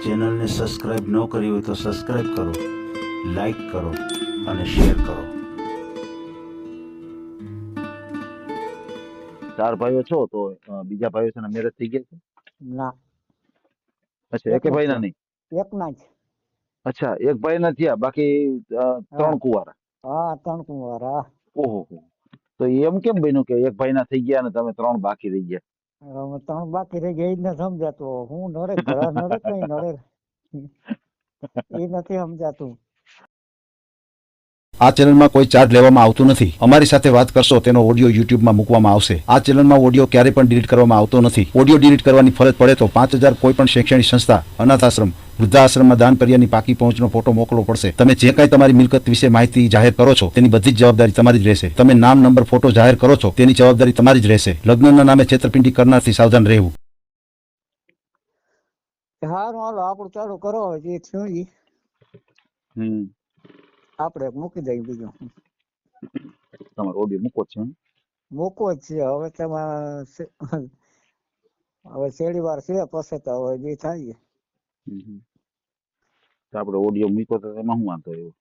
ચેનલને સબસ્ક્રાઇબ ન કરી હોય તો સબસ્ક્રાઇબ કરો, લાઈક કરો અને શેર કરો. ચાર ભાઈઓ છો તો બીજા ભાઈઓ છે મેરેજ થઈ ગયા છે? ના, અચ્છા, એકે એકનો ભાઈ ના થયો. નહીં? એકના જ. અચ્છા, એક ભાઈ ના થયા, બાકી હા ત્રણ કુંવારા. હા, ત્રણ કુંવારા. ઓહો, તો એમ કેમ બન્યું કે એક ભાઈ ના થઈ ગયા અને તમે ત્રણ બાકી રહી ગયા? હવે ત્રણ બાકી રહી ગયા એ જ નથી સમજાતું. હું નડે ઘર નડે કઈ નડે એ નથી સમજાતું. આ ચેનલમાં કોઈ ચાર્જ લેવામાં આવતો નથી. અમારી સાથે વાત કરશો તેનો ઓડિયો યુટ્યુબમાં મૂકવામાં આવશે. આ ચેનલમાં ઓડિયો ક્યારેય પણ ડિલીટ કરવામાં આવતો નથી. ઓડિયો ડિલીટ કરવાની ફરજ પડે તો 5,000 કોઈ પણ શૈક્ષણિક સંસ્થા, અનાથ આશ્રમ, વૃદ્ધાશ્રમમાં દાન કર્યાની પાકી પહોંચનો ફોટો મોકલવો પડશે. તમે જે કાંઈ તમારી મિલકત વિશે માહિતી જાહેર કરો છો તેની બધી જ જવાબદારી તમારી જ રહેશે. તમે નામ, નંબર, ફોટો જાહેર કરો છો તેની જવાબદારી તમારી જ રહેશે. લગ્નના નામે છેતરપિંડી કરનારથી સાવધાન રહેવું. સારું, હાલો આપણું ચાલુ કરો. જે થયું ઈ આપણે મૂકી દઈએ. બીજું તમારો ઓડિયો મૂકો છે? મૂકવો જ છે. હવે તેમાં હવે શેરડી વાર છે, પછી તો હવે જે થાય. આપણે ઓડિયો મૂકો તો એમાં શું વાંધો આવ્યો?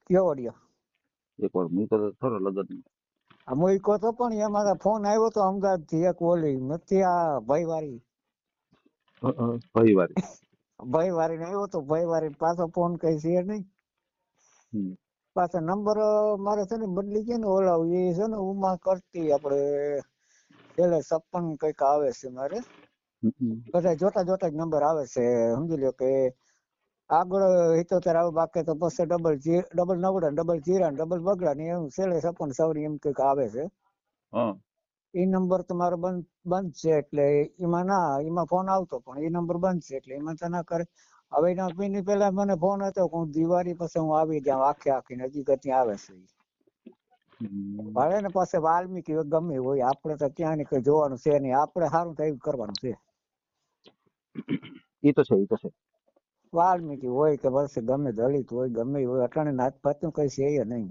કયો ઓડિયો? એક વાર મૂકો તો ખરો લગન. આ મૂક્યો તો પણ એમાં ફોન આવ્યો તો અમદાવાદ થી એક ઓલી નથી, આ ભાઈ ભાઈ વારી આવ્યો તો. ભાઈ વારી પાછો ફોન કઈ છે નહીં. પાછા નંબર મારે છે ને બદલી ગયા ને. ઓલા એ છે ને ઉમા કરતી આપણે પેલે 56 કઈક આવે છે મારે. બધા જોતા જોતા જ નંબર આવે છે. સમજી લો કે આગળ 78 આવે, બાકી તો પછી ડબલ 90 ડબલ 0 ડબલ બગડા ને એમ છેલ્લે 56 સવરી એમ કઈક આવે છે. એ નંબર તમારો બંધ છે એટલે એમાં ના, એમાં ફોન આવતો પણ એ નંબર બંધ છે એટલે એમાં તો ના કરે. હવે એના મહિને પેલા મને ફોન હતો કે હું દિવાળી પછી હું આવી જાઉં. આખી હકીકત ત્યાં આવે છે. ભલે ને પછી વાલ્મીકી ગમે હોય, આપણે તો ત્યાં ને કઈ જોવાનું છે નહીં. આપણે સારું થાય એવું કરવાનું છે. એ તો છે. વાલ્મીકી હોય કે વર્ષે ગમે દલિત હોય, ગમે હોય, અટાણે નાત પાતનું કઈ છે નહીં.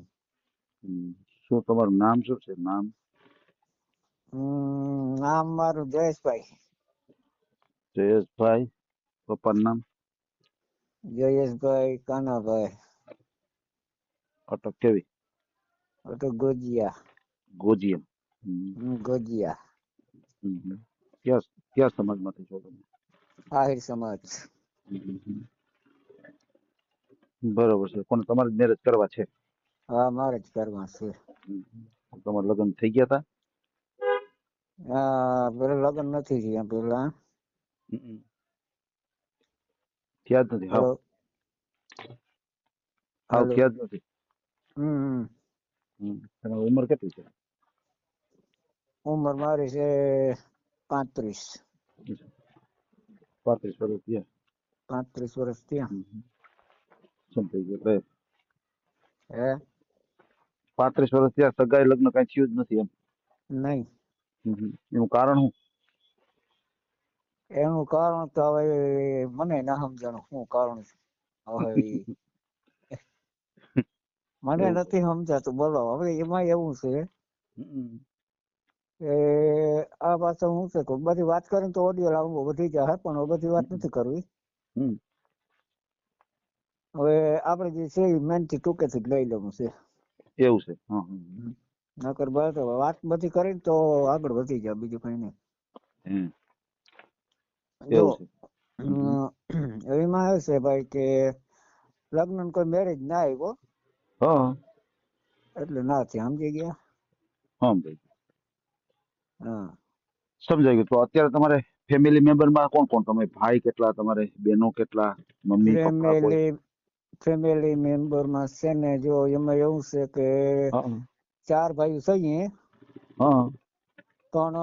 શું તમારું નામ શું છે? નામ નામ મારું જયેશભાઈ. જયેશભાઈ. પપ્પાનું નામ? જયેશભાઈ કાનાભાઈ. અટક કેવી? તો ગોજિયા. ગોજીયમ. ગોજિયા. ક્યાં સમાજમાંથી છો તમે? આહિર સમાજ. બરોબર છે. કોને તમારે મેરેજ કરવા છે? હા, મારે જ કરવા છે. તમારે લગ્ન થઈ ગયા હતા? પેલા લગ્ન નથી થયા. પેલા થયા જ નથી. હેલો થયા જ નથી. તમારી ઉંમર કેટલી છે? ઉંમર મારી છે 35. 35 વર્ષ થયા. 35 વર્ષ થયા. શું થઈ ગયું? હે 35 વર્ષ થયા, સગાઈ લગ્ન કઈ થયું જ નથી એમ? નહીં. એનું કારણ શું? એનું કારણ તો હવે મને ના સમજાણું શું કારણ છે. હવે મને નથી સમજાતું. બોલો હવે એમાં એવું છે કે આ પાછળ હું છે કે બધી વાત કરીને તો ઓડિયો લાવવો વધી જાય, પણ બધી વાત નથી કરવી. હવે આપણે જે છે એ મેનથી ટૂંકેથી જ લઈ લેવું છે. એવું છે? નકર બસ વાત બધી કરીને તો આગળ વધી જાય, બીજું કઈ નહીં. જો એમાં એવું છે ભાઈ કે લગ્ન કોઈ મેરેજ ના આવ્યો એટલે ના થયા. સમજી ગયા? હા, સમજાઈ ગયું. તો અત્યારે તમારે ફેમિલી મેમ્બરમાં કોણ કોણ? તમે ભાઈ કેટલા? તમારે બહેનો કેટલા? મમ્મી પપ્પા કોઈ? ફેમિલી મેમ્બર માં છે ને, જો એમાં એવું છે કે 4 ભાઈઓ છીએ. પણ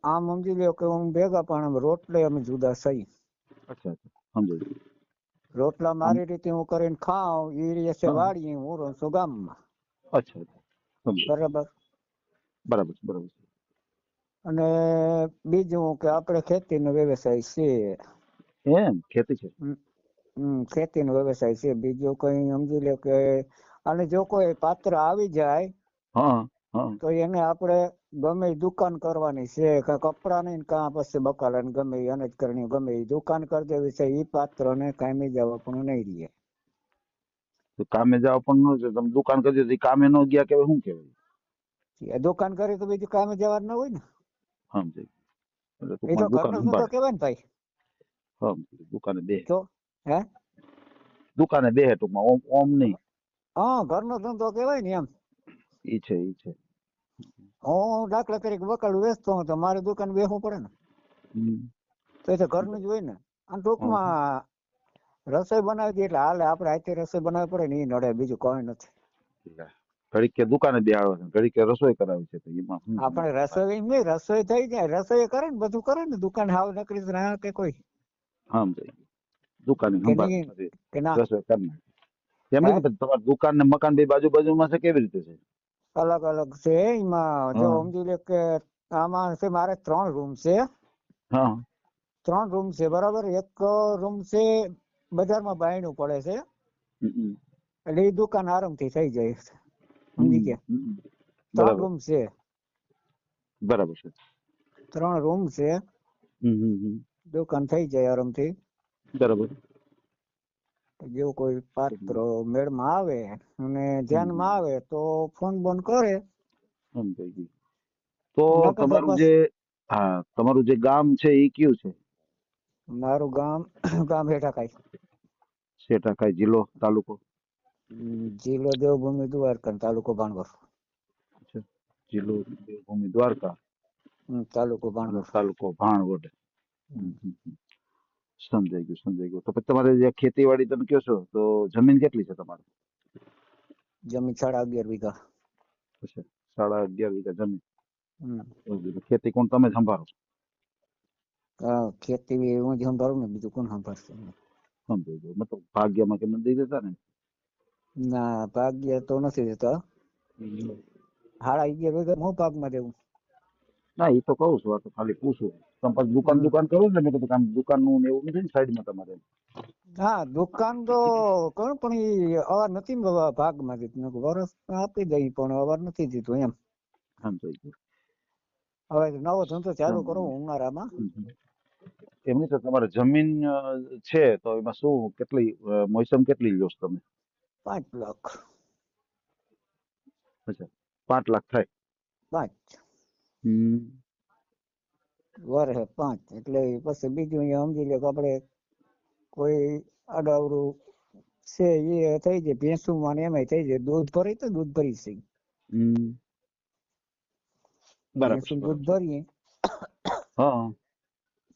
આમ સમજી લો કે હું ભેગા, પણ રોટલે અમે જુદા થઈ. અચ્છા, સમજાઈ. રોટલા મારી રીતે હું કરીને ખાઉં, એ રીતે વાડીએ, હું રહું છું ગામમાં. અચ્છા, બરાબર. બરાબર. અને બીજું કે આપણે ખેતીનો વ્યવસાય છે. એમ? ખેતી છે? ખેતીનો વ્યવસાય છે. બીજો કઈ સમજી લો કે, અને જો કોઈ પાત્ર આવી જાય હા તો એને આપણે ગમે ઈ દુકાન કરવાની છે, કાં કપડાની ને કાં પછી બકાલાની, ગમે ઈ અનાજકરણી ગમે ઈ દુકાન કરી દેવી છે. ઈ પાત્રને કાયમી જવા પણ નહીં રહે. તો કામે જાવ પણ ન છે, તમે દુકાન કરી દીધી કામે ન ગયા કેવાય શું કેવાય? એ દુકાન કરી તો બીજું કામે જવાનું ન હોય ને. સમજાય એટલે એ તો ટૂંકમાં દુકાન ઘરનો ધંધો સંભાળે. કહેવાય ને ભાઈ. સમજાય દુકાને બે તો હે દુકાને બે ટૂંકમાં ઓમ ઓમ નહીં. હા, ઘરનો ધંધો કહેવાય ને એમ. ઈ છે ઈ છે. હું દાખલા તરીકે બકાલું વેચતો હું તો મારી દુકાન બેસવું પડે ને. હમ. તો એ તો ઘરનું જ હોય ને. અને ટૂંકમાં રસોઈ બનાવી દઈએ એટલે હાલે. આપણે આથી રસોઈ બનાવવી પડે ને એ નડે, બીજું કોઈ નથી. ઘડીક કે દુકાને બે આવે છે, ઘડીક કે રસોઈ કરાવી છે, તો એમાં શું? આપણે રસોઈ એમ નહીં, રસોઈ થઈ જાય, રસોઈ કરે ને બધું કરે ને, દુકાન હાવ નકરી જ ના કે કોઈ સમજાય દુકાને કે સંભાળે નહીં પછી કે ના. રસોઈ કરી નાખે. એમ હે નહીં કે તમારી દુકાન ને મકાન બે બાજુ બાજુમાં છે, કેવી રીતે છે? અલગ અલગ છે. એમાં જો હા સમજી લે કે આમાં છે મારે 3 રૂમ છે. હા 3 રૂમ છે બરાબર. એક રૂમ છે બજારમાં બાયણું પડે છે, હમ, એટલે એ દુકાન આરામથી થઈ જાય છે. સમજી હમ, ગયા? હમ. 3 બરાબર રૂમ છે. બરાબર છે. 3 રૂમ છે, હમ. દુકાન થઈ જાય આરામથી. બરાબર. જો કોઈ પાત્ર મેળમાં આવે અને ધ્યાનમાં આવે તો ફોન બોન કરે. સમજાઈ ગયું. તો નકર તો તમારું બસ. જે તમારું જે ગામ છે એ કયું છે? મારું ગામ હેઠાકાઈ. શેઠાખાઈ જિલ્લો તાલુકો? જિલ્લો દેવભૂમિ દ્વારકા, તાલુકો ભાણવર. અચ્છા. જિલ્લો દેવભૂમિ દ્વારકા તાલુકો અને ભાણવર. તાલુકો ભાણવડ. સમજાઈ ગયું સમજાઈ ગયું. તો પછી તમારે જે ખેતીવાડી તમે કહો છો, તો જમીન કેટલી છે તમારે? જમીન 11.5 વીઘા. અચ્છા 11.5 વીઘા જમીન. હમ. ખેતી કોણ તમે સંભાળો? ખેતી હું જ સંભાળું ને, બીજું કોણ સંભાળશે? સમજાઈ ગયું. મતલબ ભાગ્યમાં કે નથી દેતા ને? ના, ભાગ્ય તો નથી દેતા. 11.5 વીઘા હું પાકમાં દેવું? ના એ તો કહું છું, આ તો ખાલી પૂછું. તમે પછી હમ. દુકાન કરો ને, મેં કીધું આમ દુકાનનું ને એવું નથી ને સાઈડમાં તમારે? હા, દુકાન તો કરું પણ એ અવાર નથી ને ભાગમાં દીધું. વરસ આપી દઈ પણ અવાર નથી દીધું એમ. સમજાઈ ગયું. હવે નવો ધંધો ચાલુ કરો ઉનાળામાં. એમની તો તમારે જમીન છે, તો એમાં શું કેટલી મોસમ કેટલી લ્યો છો તમે? 5 લાખ. અચ્છા 5 લાખ થાય. 5 હમ. વર્ષે 5 એટલે પછી બીજું અહીંયા સમજી લે કે આપણે કોઈ અડાવડું છે એ થઈ જાય. ભેંસુમાં ને એમાંય થઈ જાય. દૂધ ભરી તો દૂધ ભરી છે. હમ. બરાબર ભેંસું દૂધ બરાબર. ભરીએ હા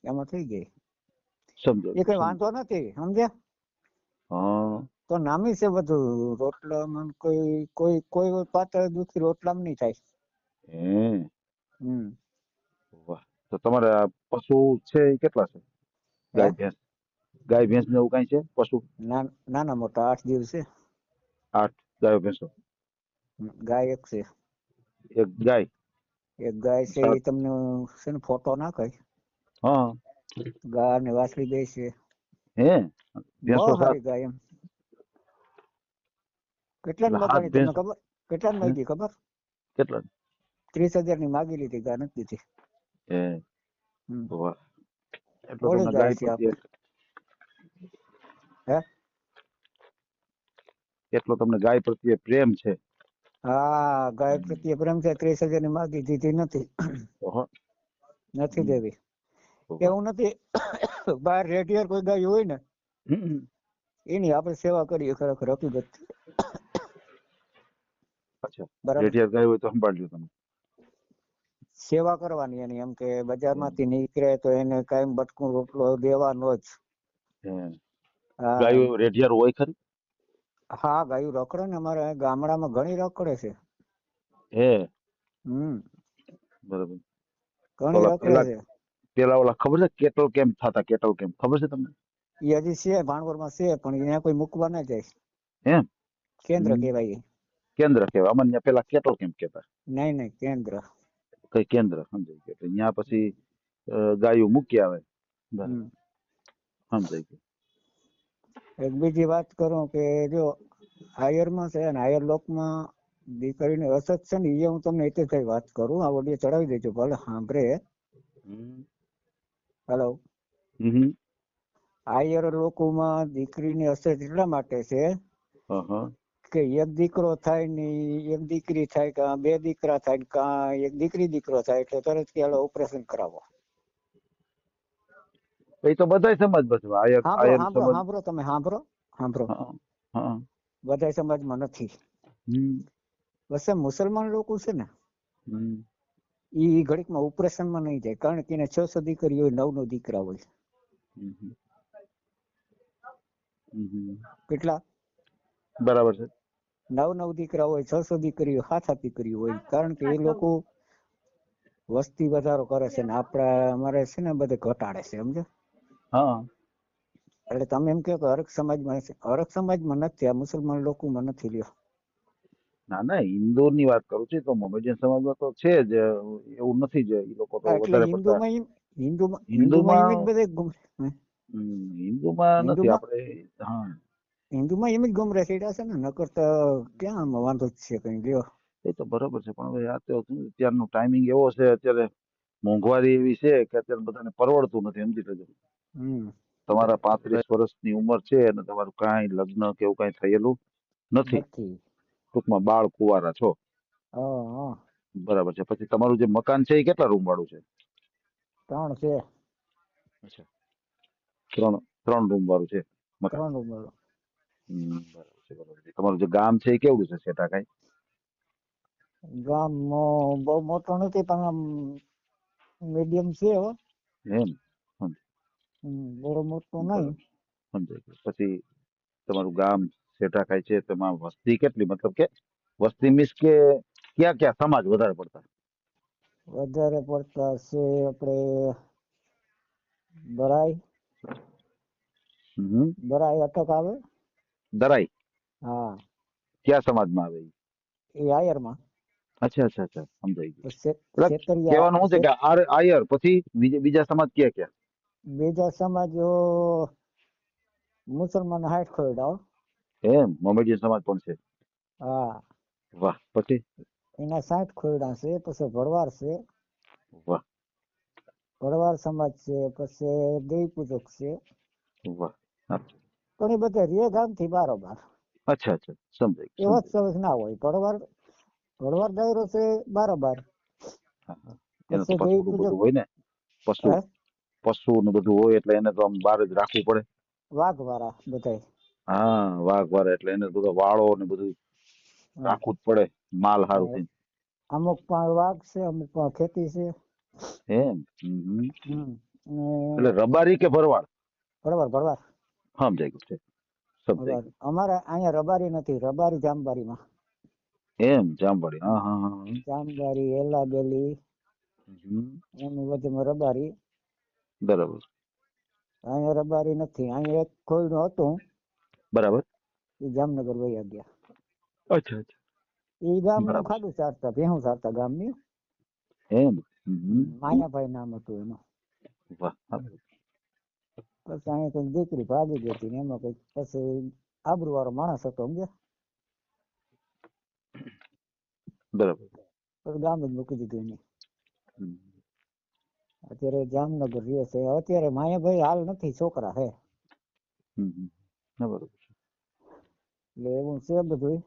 એમાં થઈ જાય. સમજો એ કઈ વાંધો નથી, સમજ્યા? હા તો નામી છે બધું. રોટલામાં કોઈ પાત્ર દૂધથી રોટલામાં નહીં થાય. હે હમ. વાહ. તો તમારે આ પશુ છે એ કેટલા છે? હે ગાય ભેંસ ને એવું કઈ છે પશુ? નાના મોટા 8 દિવસે. 8 ગાયો ભેંસો? ગાય એક છે. એક ગાય? એક ગાય છે, એ 7. તમને છે ને ફોટો નાખાય. હા. ગાય ને વાછડી બે છે. હે બહુ ભેંસો 7 સારી ગાય એમ. કેટલાની એટલે 7 મગાણી તમને ભેંસ? ખબર? કેટલાની હે? માગી ખબર? કેટલા? 30,000 ની માગી લીધી, ગાય નથી દીધી. હે હમ. વાહ. એટલો ઓળી તમને ગાય ગાય છે પ્રત્યે આપણે. હે એટલો તમને ગાય પ્રત્યે પ્રેમ છે? હા, ગાય પ્રત્યે પ્રેમ છે. 30,000 ની માગી દીધી નથી. ઓહો. નથી હમ. દેવી. વાહ. એવું નથી. બહાર રેડિયર કોઈ ગાય હોય ને, હમ. એની આપણે સેવા કરીએ ખરેખર હકીકત. અચ્છા બરાબર. રેડિયા ગાય હોય તો સંભાળજો તમે? સેવા કરવાની એની, એમ કે બજારમાંથી નીકળે તો એને કાયમ બટકું રોટલો દેવાનો જ. હે હા ગાયો રેડિયાર હોય ખરી? હા, ગાયું રખડે ને. અમારે ગામડામાં ઘણી રખડે છે. હે હમ. બરાબર. ઘણી ઓલા રખડે છે. પેલા ઓલા ખબર છે કેટલ કેમ્પ થતા? કેટલ કેમ્પ ખબર છે તમને? એ હજી છે, ભાણવરમાં છે, પણ અહીંયા કોઈ મૂકવા ના જાય. એમ? કેન્દ્ર હમ. કહેવાય. કેન્દ્ર કહેવાય. અમને ત્યાં પેલા કેટલ કેમ્પ કહેતા. નહીં કેન્દ્ર. કઈ કેન્દ્ર સમજાય ગયું. એટલે અહીંયા પછી ગાયો મૂકી આવે. બરાબર હમ. સમજાઈ ગયું. એક બીજી વાત કરું કે જો હાયરમાં છે ને, હાયર લોકમાં દીકરીની અસત છે ને એ હું તમને એટલે કઈ વાત કરું, આ ઓડિયો ચડાવી દેજો ભલે સાંભળે. હમ. હેલો. હમ. આયર લોકોમાં દીકરીની અસત એટલા માટે છે હા. કે એક દીકરો થાય ને એક દીકરી થાય, કાં બે દીકરા થાય ને કાં એક દીકરો થાય એટલે તરત કે હાલો ઓપરેશન કરાવો. એ તો બધાય સમાજ બસ આયર સાંભળો આયર સાંભળો સમાજ. સાંભળો તમે સાંભળો. હા. હા. બધા સમાજમાં નથી. હમ. બસ મુસલમાન લોકો છે ને હમ. એ ઘડીકમાં ઓપરેશનમાં નહીં જાય, કારણ કે એને 600 દીકરી હોય, 9 દીકરા હોય. હમ. હમ. કેટલા? બરાબર છે. 9 દીકરા હોય, 600 દીકરીઓ, 7 દીકરીઓ હોય, કારણ કે એ લોકો વસ્તી વધારો કરે છે ને અમારે છે ને બધે ઘટાડે છે, સમજે? હા. એટલે તમે એમ કહો કે હરક સમાજમાં છે, હરક સમાજમાં નથી, આ મુસલમાન લોકોમાં નથી. લ્યો ના ના, ઇન્દોરની વાત કરું છું, તો મોમેડિયન સમાજમાં તો છે જ, એવું નથી જ. એ લોકો તો એટલે વધારે પડતા હિન્દુમાં એમ જ હિન્દુમાં. બધે હિન્દુમાં નથી હિન્દુમાં આપણે. હા. હિન્દુમાં એમ જ ગમરે થયા છે ને, નકર તો ક્યાં આમાં વાંધો જ છે કઈ? લ્યો એ તો બરોબર છે, પણ હવે આ તો અત્યારનો ટાઈમિંગ એવો છે, અત્યારે મોંઘવારી એવી છે કે અત્યારે બધાને પરવડતું નથી, સમજી લેજો. હમ તમારા 35 વર્ષની ઉંમર છે અને તમારું કાંઈ લગ્ન કે એવું કાંઈ થયેલું નથી, નથી. ટૂંકમાં બાળ કુંવારા છો, હા. બરાબર છે. પછી તમારું જે મકાન છે એ કેટલા રૂમ વાળું છે? 3 છે. અચ્છા, ત્રણ રૂમ વાળું છે મકાન. 3 ઉંમર. બરાબર છે, બરાબર છે. તમારું જે ગામ છે એ કેવડું છે, સેટા કાંઈ? ગામ બહુ મોટો નથી, પણ આમ મીડિયમ છે. હો એમ. બહુ મોટો નહીં. બરાબર, સમજાય ગયું. પછી તમારું ગામ સેટા કાંઈ છે, તેમાં વસ્તી કેટલી, મતલબ કે વસ્તી મીન્સ કે ક્યાં ક્યાં સમાજ વધારે પડતા? વધારે પડતા છે આપણે બરાઈ. હમ. બરાઈ અટક આવે. દરાઈ હા, ક્યાં સમાજમાં આવે ઈ? એ આયરમાં. અચ્છા, અચ્છા, અચ્છા, સમજાઈ ગયું. પછી એટલે છેતરિયા કહેવાનું શું છે કે આયર પછી બીજા સમાજ ક્યાં ક્યાં? બીજા સમાજો મુસલમાન 60 ખોયડા. એમ, મોમેડિયન સમાજ પણ છે? હા, વાહ. પછી? એના 60 ખોયડા છે. પછી ભરવાડ છે, વાહ. ભરવાડ સમાજ છે. પછી દેવી પૂજક છે. વાહ. હા. પણ એ બધા રે ગામથી બારોબાર. અચ્છા, અચ્છા, સમજાઈ ગયું, એવા જ સમજાઈ સવસ ના હોય. ભરવાડ દાયરો છે બારોબાર. ગયું. હા. એને તો પછી દેવી પશુનું પૂજક બધું હોય ને, પશુ ને બધું હોય એટલે એને તો આમ બહાર જ રાખવું પડે. વાઘ વાળા બધાય. હા, વાઘ વાળા એટલે એને બધો વાળો ને બધું હા. રાખવું જ પડે, માલ હારું થઈને. અમુક પણ વાઘ છે, અમુક પણ ખેતી છે. એમ. હમ. ને એટલે રબારી કે ભરવાડ? ભરવાડ. સમજાઈ ગયું છે, સમજાઈ ગયું. અમારે અહીંયા રબારી નથી, રબારી જામબારીમાં. એમ, જામવાડી. હા, હા, હા. જામબારી, એલાબેલી હમ. એની બધીમાં રબારી. બરાબર. અહીંયા રબારી નથી. અહીંયા એક ખોયડું હતું, બરાબર. એ જામનગર વયા ગયા. અચ્છા, અચ્છા. એ ગામનું બરાબર ખાડું ચારતા, ભેહું ચારતા ગામની. છે. એમ. હમ. માયાભાઈ નામ હતું એનું. વાહ. પછી અહીંયા કઈક દીકરી ભાગી ગઈ હતી ને એમાં કઈક પછી આબરૂ વાળો માણસ હતો, સમજ્યા? બરાબર. પછી ગામ જ મૂકી દીધું એને. હમ. અત્યારે જામનગર રહે છે. અત્યારે માયાભાઈ હાલ નથી, છોકરા હે. હમ. હા, બરાબર છે. એટલે એવું છે બધું.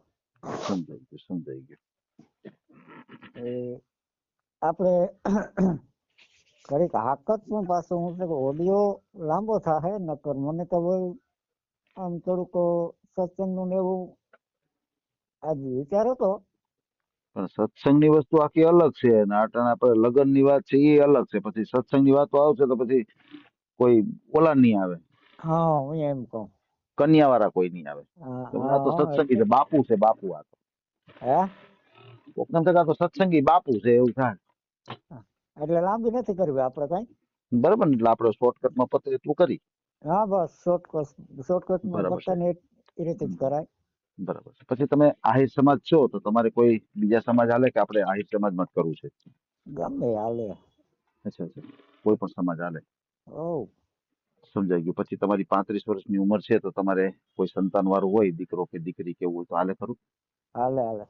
સમજાઈ ગયું, સમજાઈ ગયું. આપણે ઘડીક હાકત પણ પાછું હું છે કે ઓડિયો લાંબો થાય, નકર મને તો આમ થોડુંક સત્સંગનું ને એવું આજ વિચાર હતો. પણ સત્સંગની વસ્તુ આખી અલગ છે અને અટાણે આપણે લગ્નની વાત છે એ અલગ છે. પછી સત્સંગની વાતો આવશે તો પછી કોઈ ઓલા નહીં આવે, હા, હું એમ કહું. કન્યા વાળા કોઈ નહીં આવે. હા આ તો હા, સત્સંગી છે, બાપુ છે, બાપુ. આ તો હે કોકના થતા તો સત્સંગી બાપુ છે એવું થાય. એટલે લાંબી નથી કરવી આપણે કઈ. બરાબર ને, એટલે આપણે શોર્ટકટમાં પતે એટલું કરી. હા, બસ શોર્ટકટમાં બરાબર છે. પતાને એ રીતે જ કરાય. બરાબર છે. પછી તમે આહિર સમાજ છો તો તમારે કોઈ બીજા સમાજ હાલે કે આપણે આહિર સમાજમાં જ કરવું છે? ગમે હાલે. અચ્છા, અચ્છા, કોઈ પણ સમાજ હાલે. ઓવ. સમજાઈ ગયું. પછી તમારી 35 વર્ષની ઉંમર છે તો તમારે કોઈ સંતાન વાળું હોય, દીકરો કે દીકરી કેવું હોય તો હાલે ખરું? હાલે.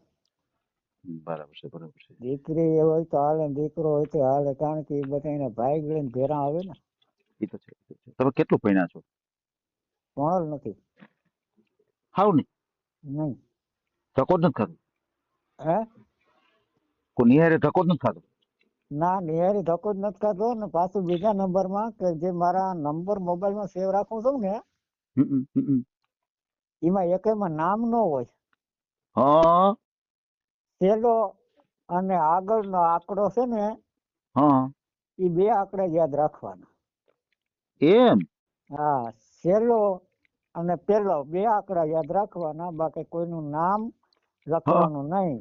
બરાબર છે, બરાબર છે. દીકરી હોય તો હાલે ને દીકરો હોય તો હાલે, કારણ કે એ બધા એના ભાઈ લઈને ભેરા આવે ને. એ તો છે, એ તો છે. તમે કેટલું ભણ્યા છો? ભણેલ નથી. હાવ નહીં? નહીં. ધક્કો જ નથી ખાતો? હે? કોઈ નિહારે ધક્કો જ નથી ખાતો? ના, નિહારી ધક્કો જ નથી ખાતો ને પાછું બીજા નંબરમાં કે જે મારા નંબર મોબાઈલમાં સેવ રાખું છું ને હમ, હમ. એમાં એકેયમાં નામ ન હોય. હા, છેલ્લો અને આગળનો આંકડો છે ને હા. એ 2 આંકડા યાદ રાખવાના. એમ? હા, છેલ્લો અને પહેલો 2 આંકડા યાદ રાખવાના, બાકી કોઈનું નામ લખવાનું નહીં.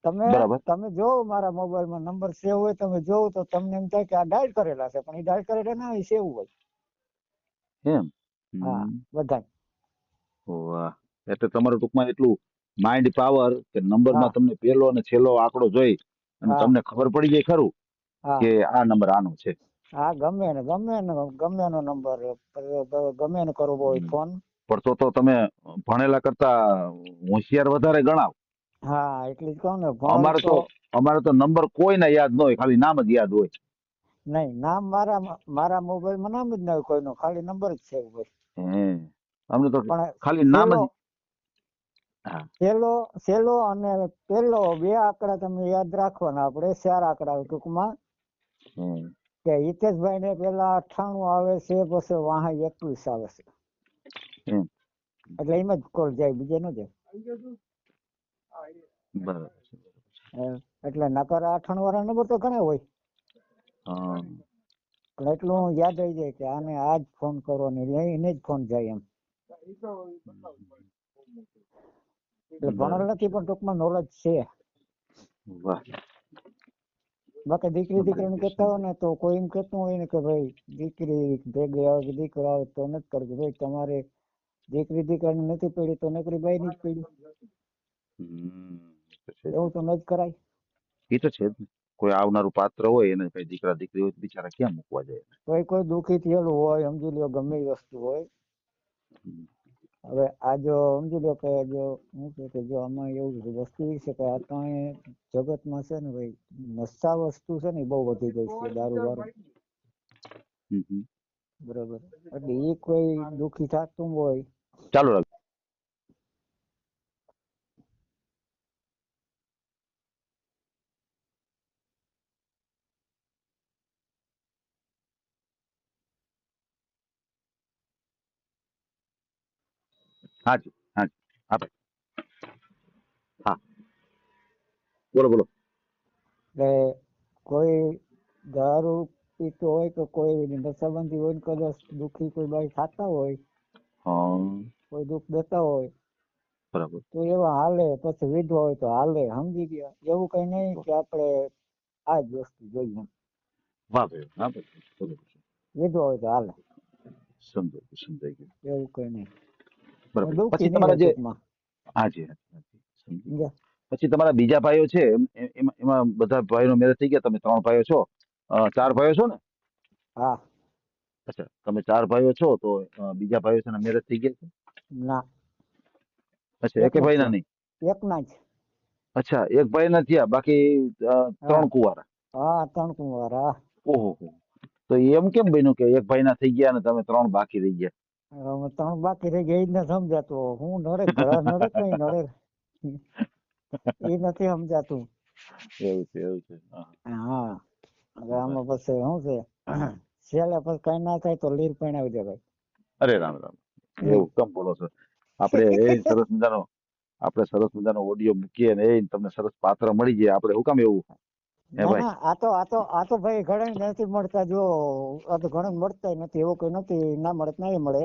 બરાબર. તમે જોવો મારા મોબાઈલમાં નંબર સેવ હોય, તમે જોવો તો તમને એમ થાય કે આ ડાયલ કરેલા છે, પણ એ ડાયલ કરેલા ના હોય, સેવ હોય. એમ? હા, બધા. વાહ. એટલે તમારું ટૂંકમાં એટલું માઇન્ડ પાવર કે નંબરમાં હા, તમને પહેલો અને છેલ્લો આંકડો જોઈ અને હા, તમને ખબર પડી જાય ખરું હા, કે આ નંબર આનો છે. હા. ગમે એનો નંબર ગમે એને કરવો હોય હમ. ફોન. પણ તો તમે ભણેલા કરતા હોશિયાર વધારે ગણાવ. હા, એટલે જ કહું ને, ભણેલ અમારે તો તો અમારે તો નંબર કોઈને યાદ ન હોય, ખાલી નામ જ યાદ હોય. નહીં. નામ મારા મોબાઈલમાં નામ જ ના હોય કોઈનું, ખાલી નંબર જ સેવ હોય. હે. અમને તો પણ ખાલી નામ જ. હા. છેલ્લો અને પહેલો 2 આંકડા તમે યાદ રાખવાના. આપણે 4 આંકડા ટૂંકમાં હમ. કે હિતેશભાઈ ને પેલા 98 આવે છે, પછી વાહ 21 આવે છે, એમ. એટલે એમ જ કોલ જાય, બીજે ન જાય. બરાબર છે. એટલે નકર 98 વાળા નંબર તો ઘણા હોય, હા. પણ એટલું યાદ આવી જાય કે આને આ જ ફોન કરો ને એને જ ફોન જાય એમ. એટલે ભણેલ બરાબર નથી, છે. પણ ટૂંકમાં નોલેજ છે. વાહ. બાકી દીકરી દીકરીને કહેતા હોય ને તો કોઈ એમ કહેતું હોય ને કે ભાઈ દીકરી ભેગી આવે કે દીકરો આવે તો નથી કરતું. ભાઈ તમારે દીકરી દીકરાને નથી પડી તો નકરી બાઈ ની જ પડી, હમ. તો છે જ એવું ને. તો ન જ કરાય. એ તો છે જ ને. કોઈ આવનારું પાત્ર હોય એને કઈ દીકરા દીકરી હોય તો બિચારા ક્યાં મૂકવા જાય? કોઈ દુઃખી થયેલું હોય, સમજી લ્યો ગમે એ વસ્તુ હોય. હમ. હવે આ જો સમજી લો કે જો હું કહું કે જો આમાં એવું વસ્તુ એ છે કે અત્યારે જગતમાં છે ને ભાઈ નશા વસ્તુ છે ને એ બહુ વધી ગઈ છે, દારૂ બારૂ. હમ. બરોબર. એટલે એ કોઈ દુઃખી થતું હોય. ચાલુ રાખ. હાજી, હાજી. આપે. હા. બોલો, બોલો. એટલે કોઈ દારૂ પીતો હોય કે કોઈ નશાબંધી હોય ને કદાચ દુઃખી કોઈ બાઈ થતા હોય, હા. કોઈ દુઃખ દેતા હોય બરાબર. તો એવા હાલે. પછી વિધવા હોય તો હાલે, સમજી ગયા. એવું કઈ નહીં કે આપણે આ જ વસ્તુ જોઈએ. વાહ ભાઈ, હા ભાઈ. બરોબર છે. વિધવા હોય તો હાલે, સમજાઈ ગયું. એવું કઈ નહીં. બરાબર. દુઃખી પછી નહીં તમારા હોય જે ટૂંકમાં. હાજી, હાજી, સમજી ગયો. સમજ્યા? પછી તમારા બીજા ભાઈઓ છે એમાં બધા ભાઈનો મેરેજ થઈ ગયા? તમે 3 ભાઈઓ છો, 4 ભાઈઓ છો ને? હા. અચ્છા, તમે 4 ભાઈઓ છો તો બીજા ભાઈઓ છે મેરેજ થઈ ગયા છે? ના, અચ્છા, એકે એકના જ ભાઈના નહીં? થયા. એકના જ. અચ્છા, એક ભાઈ ના થયા, બાકી હા, 3 કુંવારા. હા. 3 કુંવાર. હા. ઓહો. તો એમ કેમ બન્યું કે એક ભાઈના થઈ ગયા અને તમે 3 બાકી રહી ગયા? હવે 3 બાકી રહી ગયા એ જ ન સમજાતું. હું નડે ઘણા નડે કઈ નડે એ નથી સમજાતું. એવું છે, એવું છે. હા. હા. હવે આમાં પછી શું છે, છેલ્લે પછી કઈ ના થાય તો લીર પણાવી દે ભાઈ. અરે રામ રામ, એવું કેમ બોલો છો? આપણે સરસ મજાનો ઓડિયો મૂકીએ ને એ તમને સરસ પાત્ર મળી જાય, આપણે શું કામ એવું? હે ના ભાઈ? ના, આ તો ભાઈ ઘણા નથી મળતા. જો આ તો ઘણા મળતા નથી, એવું કઈ નથી. ના મળે તો નહીં મળે.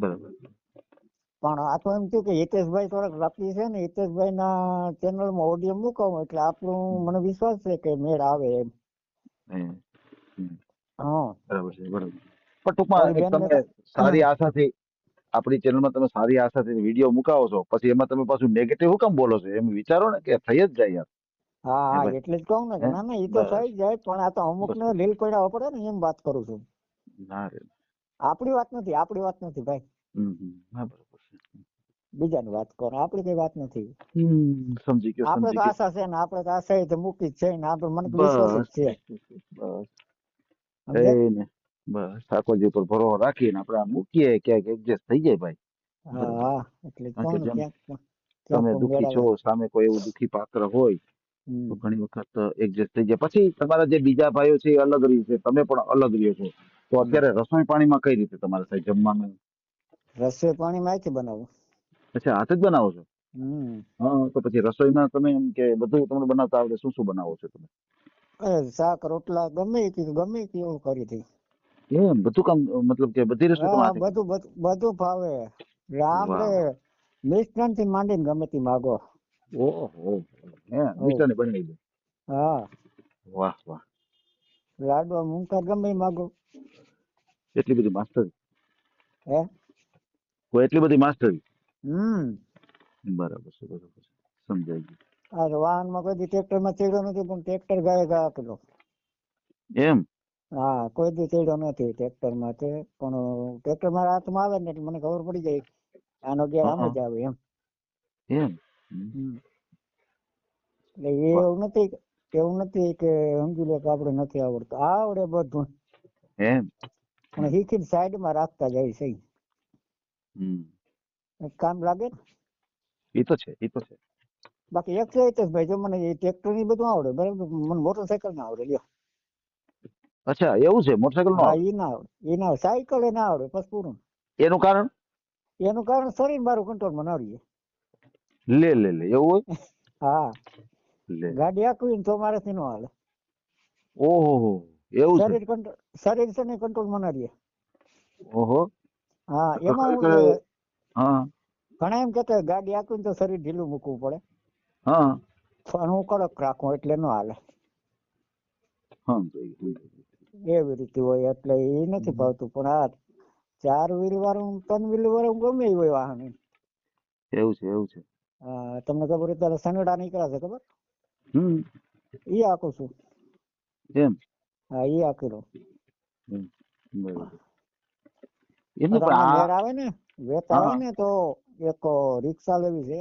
બરાબર. પણ આ તો એમ થયું કે હિતેશભાઈ થોડાક લકી છે ને, હિતેશભાઈ ના ચેનલમાં ઓડિયો મૂકાવો એટલે આપણું મને વિશ્વાસ છે કે મેળ આવે એમ. હમ. હમ. હા. બરાબર છે, બરાબર. પણ ટૂંકમાં ઓલી એક બેન ને તમે સારી આશાથી આપણી ચેનલમાં તમે સારી આશાથી વિડીયો મુકાવો છો, પછી એમાં તમે પાછું નેગેટિવ શું કામ બોલો છો? એમ વિચારો ને કે થઈ જ જાય યાર. હા હે હા, ભાઈ? એટલે જ કહું ને કે હે? ના ના, એ તો બસ, થઈ જાય, પણ આ તો અમુક બસ, ને બસ. લીલ પડાવવા પડે ને, એમ વાત કરું છું. ના રે. આપણી વાત નથી ભાઈ. હા, બરાબર છે. બીજાની વાત કરો, આપણી કઈ વાત નથી. સમજી ગયો આપણે સમજી તો ગયો. આશા છે ને, આપણે તો આશા એ તો મૂકી જ છે ને, આપણે મને તો વિશ્વાસ જ બસ છે. બસ સમજ્યા? એને બસ ઠાકોરજી પર ભરોસો રાખીને આપણે આ મૂકીએ, ક્યાંક એડજસ્ટ થઈ જાય ભાઈ. હા બરાબર. હા, એટલે કારણ કે કોણ જેમ ક્યાંક તમે તો દુઃખી મેળાવે. છો, સામે કોઈ એવું દુઃખી પાત્ર હોય તો હમ. ઘણી વખત એડજસ્ટ થઈ જાય. પછી તમારા જે બીજા ભાઈઓ છે એ અલગ રહે છે, તમે પણ અલગ રહ્યો છો, તો હમ. અત્યારે રસોઈ પાણીમાં કઈ રીતે તમારે થાય જમવાનું? રસોઈ પાણી માંથી બનાવું. પછી હાથે જ બનાવો છો? હમ. હા, તો પછી રસોઈમાં તમે એમ કે બધું તમને બનાવતા આવડે? શું શું બનાવો છો તમે? શાક રોટલા ગમે તે એવું કરી દઈ. એમ બધું કામ, મતલબ કે બધી રસોઈ તમે હા, હાથે કરો? બધું ફાવે. વાહ આપણે મિષ્ટાન થી માંડીને ગમે તે માગો. ઓહો, હે હોવ. મિષ્ટાન બનાવી દે? હા, વાહ વાહ, લાડવા મૂંગા ગમે ઈ માગો. એટલી બધી માસ્ટરી? હે? એટલી બધી માસ્ટરી? હમ. બરાબર છે, બરાબર છે, સમજાઈ ગયું. આ વાહન માં કોઈ ટ્રેક્ટર માં ચડ્યો નથી, પણ ટ્રેક્ટર ગાય ગયા કિલો. એમ? હા, કોઈ દી ચડ્યો નથી ટ્રેક્ટર માં, પણ ટ્રેક્ટર મારા હાથમાં આવે ને એટલે મને ખબર પડી જાય આનો ગેર આમ હા, જ આવે એમ. એમ? હમ. એટલે વાહ. એવું નથી કે સમજી લો કે આપણે નથી આવડતું, આવડે બધું. એમ? પણ શીખીને સાઈડ માં રાખતા જાય છે. હમ. કામ લાગે ને. એ તો છે, એ તો છે. બાકી એક છે ભાઈ, જો મને ટ્રેક્ટર ની બધું આવડે બરાબર, મને મોટરસાયકલ ના આવડે લ્યો. અચ્છા, એવું છે? મોટરસાયકલ નો હા, આવડે? એ ના આવડે, સાયકલ એ ના આવડે, બસ પૂરું. એનું કારણ? એનું કારણ શરીર મારું કંટ્રોલમાં ના રહીએ. લે લે લે, એવું હોય? હા, લે, ગાડી આખવી ને તો મારાથી નો હાલે. ઓહો, એવું છે? શરીર છે ને કંટ્રોલમાં ના રહીએ. ઓહો. હા, તો એમાં હું ખરેખર. છે, હા ઘણા એમ કહેતા ગાડી આખવીને તો શરીર ઢીલું મૂકવું પડે, હા, પણ હું કડક રાખું એટલે નો હાલે. સમજાઈ ગયું. એવી રીતે હોય એટલે એ નથી ભાવતું. પણ આ 4 વ્હીલ વાળું 3 વ્હીલ વાળું ગમે એ હોય વાહન. એવું છે, એવું છે. હા, તમને ખબર અત્યારે સનડા નીકળ્યા છે ખબર? હમ. ઈ આખું છું. એમ? હા, ઈ આખેલો. બરાબર. એમને પણ તમને આ. મેળ આવે ને, વેત આવે હા ને તો એક રિક્ષા લેવી છે.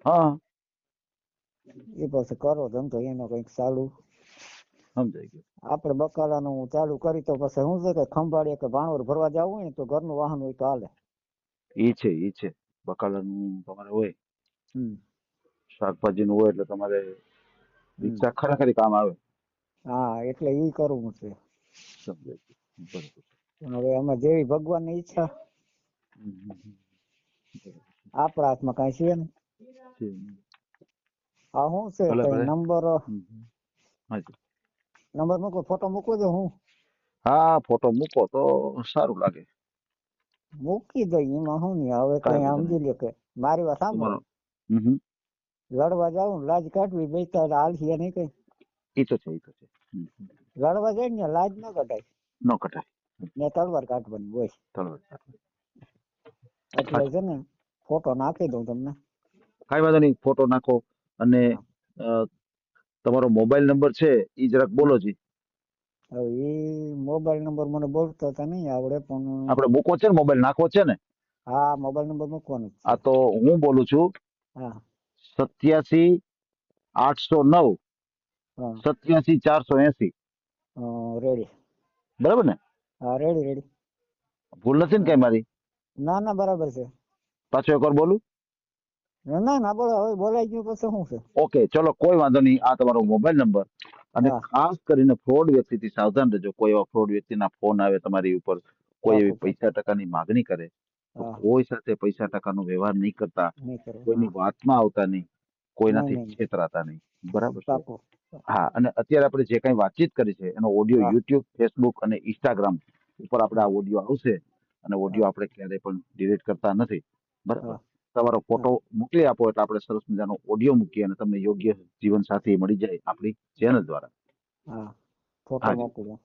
હા, એ પછી કરો ધંધો એનો કઈક ચાલુ. સમજાઈ ગયું. આપણે બકાલાનું ચાલુ કરી તો પછી શું છે કે ખંભાળીએ કે ભાણવર ભરવા જવું હોય ને તો ઘરનું વાહન હોય તો હાલે. ઈ છે બકાલાનું તમારે હોય, હમ. શાકભાજી નું હોય એટલે તમારે હમ. રિક્ષા ખરેખર કામ આવે. હા, એટલે ઈ કરવું છે. સમજાઈ ગયું. બરાબર. પણ હવે આમાં જેવી ભગવાનની ઈચ્છા, બરાબર. આપણા હાથમાં કઈ છે ને. છે. આ શું છે ભલે કઈ ભલે. નંબર હાજી. મૂકો, ફોટો મૂકો છો હું હા, ફોટો મૂકો તો સારું લાગે. મૂકી દઈ, એમાં શું નહીં. હવે કાંઈ કઈ વાંધો સમજી નહીં. લે કે મારી વાત સાંભળો, તમારો. હમ. લડવા જાવ લાજ કાઢવી બેસતા હાલ છે નહીં કઈ. એ તો છે, એ તો છે. લડવા જાય ને લાજ ના કઢાય ન કટાય. ને તલવાર કાઢવાની હોય. ચાલો. એટલે છે ને ફોટો નાખી દઉં તમને. કાંઈ વાંધો નહીં, ફોટો નાખો. અને હા. તમારો મોબાઈલ નંબર છે એ જરાક બોલો જી. હવે એ મોબાઈલ નંબર મને બોલતા તો નહીં આવડે, પણ આપણે મૂકવો છે ને, મોબાઈલ નાખવો છે ને? હા, મોબાઈલ નંબર મૂકવાનો જ છે. આ તો હું બોલું છું. હા 87 809 હા 87 480. રેડી. બરાબર ને? હા, રેડી. ભૂલ નથી ને કઈ મારી? ના બરાબર છે. પાછો એકવાર બોલું? ના બોલો, હવે બોલાઈ ગયું પછી શું છે. ઓકે, ચલો, કોઈ વાંધો નહીં. આ તમારો મોબાઈલ નંબર. અને હા, ખાસ કરીને ફ્રોડ વ્યક્તિથી સાવધાન રહેજો. કોઈ એવા ફ્રોડ વ્યક્તિના ફોન આવે તમારી ઉપર, કોઈ એવી પાકું. પૈસા ટકાની માગણી કરે, તો હા, કોઈ સાથે પૈસા ટકાનો વ્યવહાર નહીં કરતા, નહીં કરો. કોઈની હા, વાતમાં આવતા નહીં, કોઈનાથી નહીં છેતરાતા નહીં. બરાબર છે? પાકું. હા, અને અત્યારે આપણે જે કંઈ વાતચીત કરી છે એનો ઓડિયો હા, યુટ્યુબ, ફેસબુક અને ઇન્સ્ટાગ્રામ ઉપર આપણે હા, આ ઓડિયો આવશે. અને હા, ઓડિયો આપણે ક્યારેય પણ ડિલીટ કરતા નથી. બરાબર? હા, તમારો હા, ફોટો મોકલી આપો એટલે આપણે સરસ મજાનો ઓડિયો મૂકીએ અને તમને યોગ્ય જીવન સાથી મળી જાય આપણી ચેનલ દ્વારા. હા. ફોટો હાજી, મોકલો.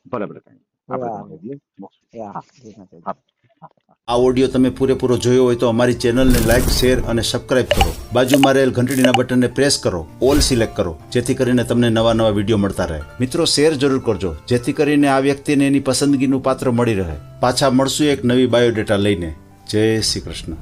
ભલે કાંઈ આપણે હા, તમારો વિડીયો મૂકશું. હા, હા જી માતાજી. હા હા. આ ઓડિયો તમે પૂરેપૂરો જોયો હોય તો અમારી ચેનલને લાઇક, શેર અને સબસ્ક્રાઇબ કરો. બાજુમાં રહેલ ઘંટડીના બટનને પ્રેસ કરો, ઓલ સિલેક્ટ કરો, જેથી કરીને તમને નવા વિડીયો મળતા રહે. મિત્રો, શેર જરૂર કરજો, જેથી કરીને આ વ્યક્તિને એની પસંદગીનું પાત્ર મળી રહે. પાછા મળશું એક નવી બાયોડેટા લઈને. જય શ્રી કૃષ્ણ.